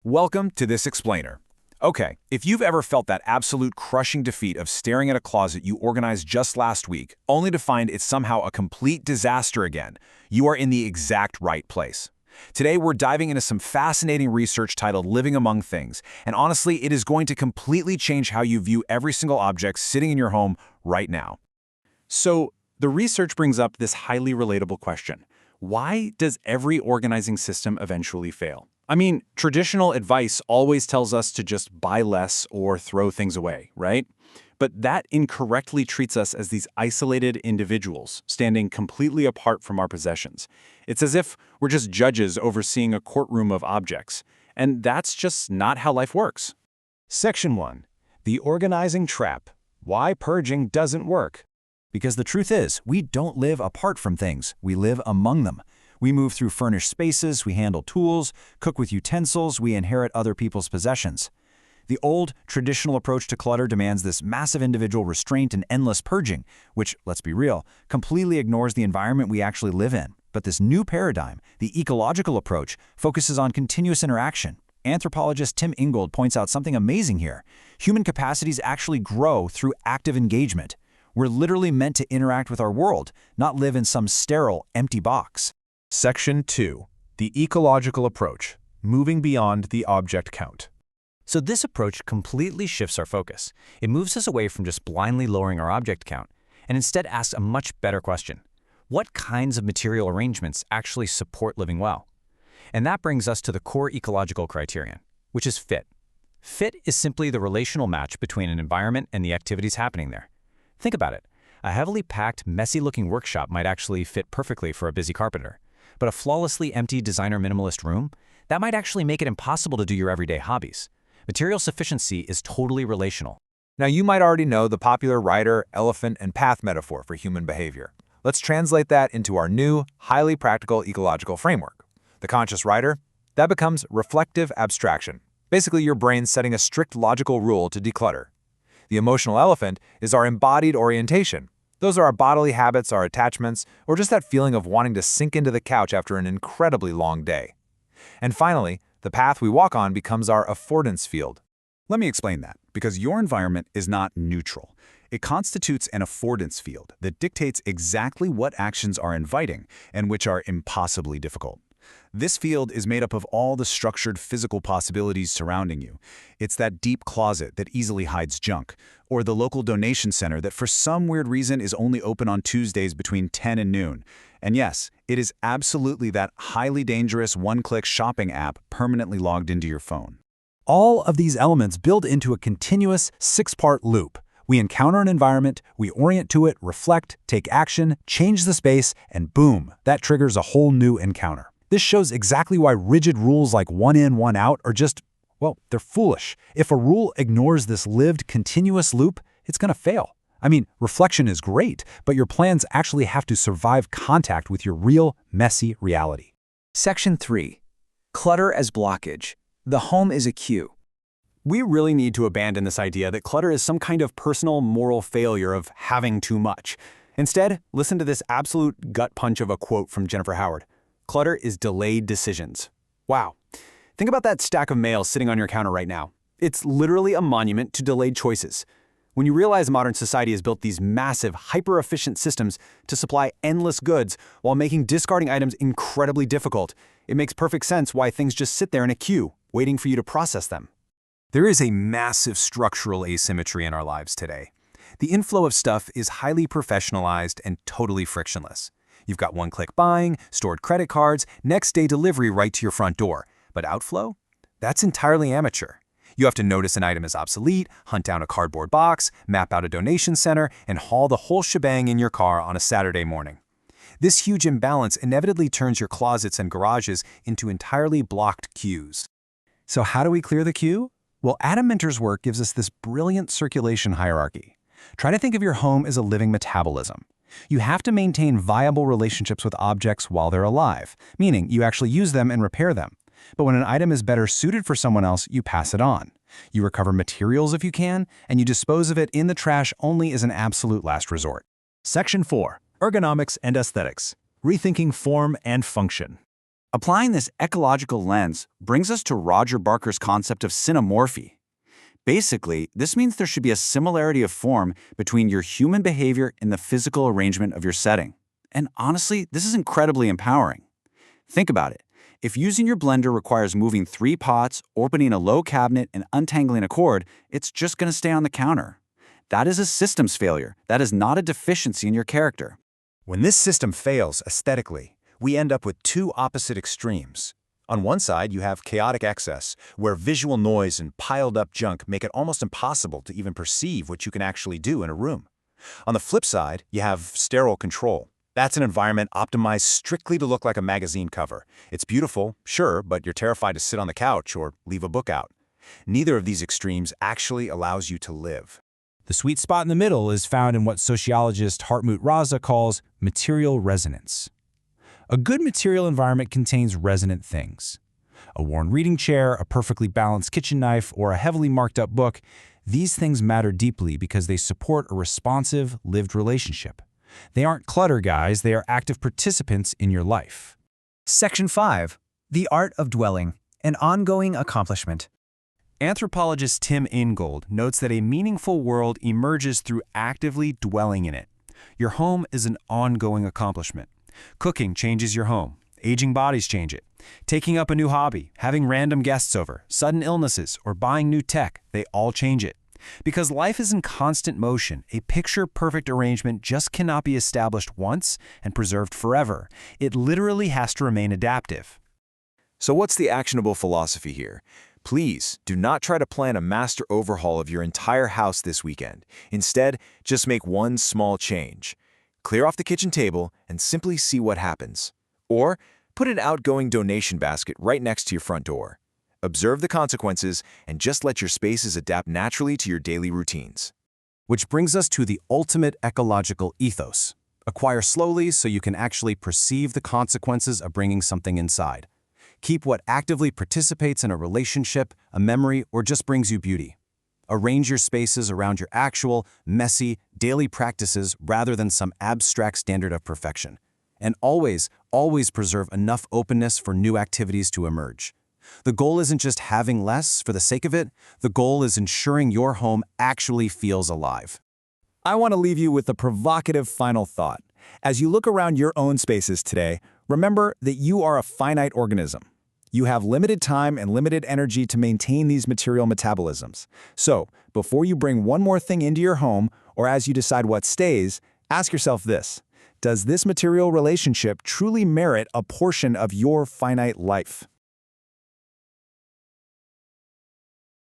Welcome to This Explainer. Okay, if you've ever felt that absolute crushing defeat of staring at a closet you organized just last week, only to find it's somehow a complete disaster again, you are in the exact right place. Today, we're diving into some fascinating research titled Living Among Things, and honestly, it is going to completely change how you view every single object sitting in your home right now. So, the research brings up this highly relatable question. Why does every organizing system eventually fail? I mean, traditional advice always tells us to just buy less or throw things away, right? But that incorrectly treats us as these isolated individuals, standing completely apart from our possessions. It's as if we're just judges overseeing a courtroom of objects. And that's just not how life works. Section 1. The Organizing Trap. Why Purging Doesn't Work. Because the truth is, we don't live apart from things, we live among them. We move through furnished spaces, we handle tools, cook with utensils, we inherit other people's possessions. The old, traditional approach to clutter demands this massive individual restraint and endless purging, which, let's be real, completely ignores the environment we actually live in. But this new paradigm, the ecological approach, focuses on continuous interaction. Anthropologist Tim Ingold points out something amazing here. Human capacities actually grow through active engagement. We're literally meant to interact with our world, not live in some sterile, empty box. Section 2. The Ecological Approach. Moving beyond the object count. So this approach completely shifts our focus. It moves us away from just blindly lowering our object count, and instead asks a much better question. What kinds of material arrangements actually support living well? And that brings us to the core ecological criterion, which is fit. Fit is simply the relational match between an environment and the activities happening there. Think about it. A heavily packed, messy-looking workshop might actually fit perfectly for a busy carpenter. But a flawlessly empty designer minimalist room, that might actually make it impossible to do your everyday hobbies. Material sufficiency is totally relational. Now, you might already know the popular rider, elephant, and path metaphor for human behavior. Let's translate that into our new, highly practical ecological framework. The conscious rider, that becomes reflective abstraction. Basically, your brain setting a strict logical rule to declutter. The emotional elephant is our embodied orientation. Those are our bodily habits, our attachments, or just that feeling of wanting to sink into the couch after an incredibly long day. And finally, the path we walk on becomes our affordance field. Let me explain that, because your environment is not neutral. It constitutes an affordance field that dictates exactly what actions are inviting and which are impossibly difficult. This field is made up of all the structured physical possibilities surrounding you. It's that deep closet that easily hides junk, or the local donation center that for some weird reason is only open on Tuesdays between 10 and noon. And yes, it is absolutely that highly dangerous one-click shopping app permanently logged into your phone. All of these elements build into a continuous, six-part loop. We encounter an environment, we orient to it, reflect, take action, change the space, and boom, that triggers a whole new encounter. This shows exactly why rigid rules like one in, one out are just, well, they're foolish. If a rule ignores this lived, continuous loop, it's going to fail. I mean, reflection is great, but your plans actually have to survive contact with your real, messy reality. Section 3. Clutter as blockage. The home is a cue. We really need to abandon this idea that clutter is some kind of personal moral failure of having too much. Instead, listen to this absolute gut punch of a quote from Jennifer Howard. Clutter is delayed decisions. Wow. Think about that stack of mail sitting on your counter right now. It's literally a monument to delayed choices. When you realize modern society has built these massive, hyper-efficient systems to supply endless goods while making discarding items incredibly difficult, it makes perfect sense why things just sit there in a queue, waiting for you to process them. There is a massive structural asymmetry in our lives today. The inflow of stuff is highly professionalized and totally frictionless. You've got one-click buying, stored credit cards, next-day delivery right to your front door. But outflow? That's entirely amateur. You have to notice an item is obsolete, hunt down a cardboard box, map out a donation center, and haul the whole shebang in your car on a Saturday morning. This huge imbalance inevitably turns your closets and garages into entirely blocked queues. So how do we clear the queue? Well, Adam Minter's work gives us this brilliant circulation hierarchy. Try to think of your home as a living metabolism. You have to maintain viable relationships with objects while they're alive, meaning you actually use them and repair them. But when an item is better suited for someone else, you pass it on. You recover materials if you can, and you dispose of it in the trash only as an absolute last resort. Section 4. Ergonomics and Aesthetics. Rethinking Form and Function. Applying this ecological lens brings us to Roger Barker's concept of synomorphy. Basically, this means there should be a similarity of form between your human behavior and the physical arrangement of your setting. And honestly, this is incredibly empowering. Think about it. If using your blender requires moving 3 pots, opening a low cabinet, and untangling a cord, it's just going to stay on the counter. That is a systems failure. That is not a deficiency in your character. When this system fails aesthetically, we end up with two opposite extremes. On one side, you have chaotic excess, where visual noise and piled-up junk make it almost impossible to even perceive what you can actually do in a room. On the flip side, you have sterile control. That's an environment optimized strictly to look like a magazine cover. It's beautiful, sure, but you're terrified to sit on the couch or leave a book out. Neither of these extremes actually allows you to live. The sweet spot in the middle is found in what sociologist Hartmut Raza calls material resonance. A good material environment contains resonant things. A worn reading chair, a perfectly balanced kitchen knife, or a heavily marked up book, these things matter deeply because they support a responsive, lived relationship. They aren't clutter guys, they are active participants in your life. Section 5. The Art of Dwelling, an Ongoing Accomplishment. Anthropologist Tim Ingold notes that a meaningful world emerges through actively dwelling in it. Your home is an ongoing accomplishment. Cooking changes your home. Aging bodies change it. Taking up a new hobby, having random guests over, sudden illnesses, or buying new tech, they all change it. Because life is in constant motion, a picture-perfect arrangement just cannot be established once and preserved forever. It literally has to remain adaptive. So what's the actionable philosophy here? Please do not try to plan a master overhaul of your entire house this weekend. Instead, just make one small change. Clear off the kitchen table and simply see what happens. Or put an outgoing donation basket right next to your front door. Observe the consequences and just let your spaces adapt naturally to your daily routines. Which brings us to the ultimate ecological ethos. Acquire slowly so you can actually perceive the consequences of bringing something inside. Keep what actively participates in a relationship, a memory, or just brings you beauty. Arrange your spaces around your actual, messy, daily practices rather than some abstract standard of perfection. And always preserve enough openness for new activities to emerge. The goal isn't just having less for the sake of it. The goal is ensuring your home actually feels alive. I want to leave you with a provocative final thought. As you look around your own spaces today, remember that you are a finite organism. You have limited time and limited energy to maintain these material metabolisms. So, before you bring one more thing into your home, or as you decide what stays, ask yourself this: does this material relationship truly merit a portion of your finite life?